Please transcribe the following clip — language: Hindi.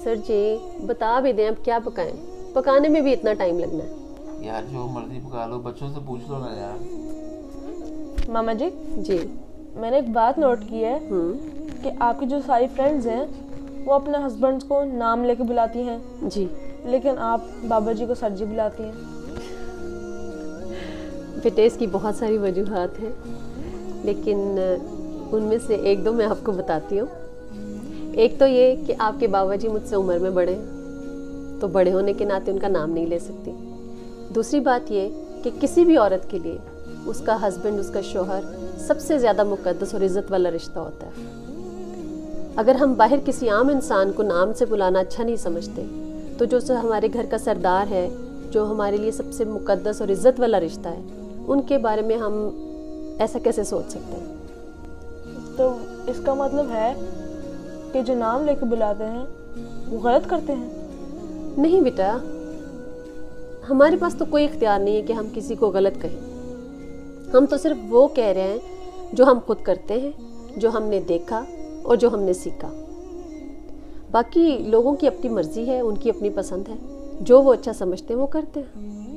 सर जी बता भी दें अब क्या पकाएं, पकाने में भी इतना टाइम लगना है। यार जो मर्जी पका लो, बच्चों से पूछ लो ना यार। मामा जी जी। मैंने एक बात नोट की है कि आपकी जो सारी फ्रेंड्स हैं वो अपने हस्बैंड्स को नाम लेके बुलाती हैं जी। लेकिन आप बाबा जी को सर जी बुलाती हैं। बेटे इसकी बहुत सारी वजूहात हैं, लेकिन उनमें से एक दो मैं आपको बताती हूँ। एक तो ये कि आपके बाबा जी मुझसे उम्र में बड़े हैं, तो बड़े होने के नाते उनका नाम नहीं ले सकती। दूसरी बात ये कि किसी भी औरत के लिए उसका हस्बैंड, उसका शौहर सबसे ज़्यादा मुक़द्दस और इज़्ज़त वाला रिश्ता होता है। अगर हम बाहर किसी आम इंसान को नाम से बुलाना अच्छा नहीं समझते, तो जो हमारे घर का सरदार है, जो हमारे लिए सबसे मुक़द्दस और इज़्ज़त वाला रिश्ता है, उनके बारे में हम ऐसा कैसे सोच सकते हैं? तो इसका मतलब है कि जो नाम लेके बुलाते हैं वो गलत करते हैं? नहीं बेटा, हमारे पास तो कोई इख्तियार नहीं है कि हम किसी को गलत कहें। हम तो सिर्फ वो कह रहे हैं जो हम खुद करते हैं, जो हमने देखा और जो हमने सीखा। बाकी लोगों की अपनी मर्जी है, उनकी अपनी पसंद है, जो वो अच्छा समझते हैं वो करते हैं।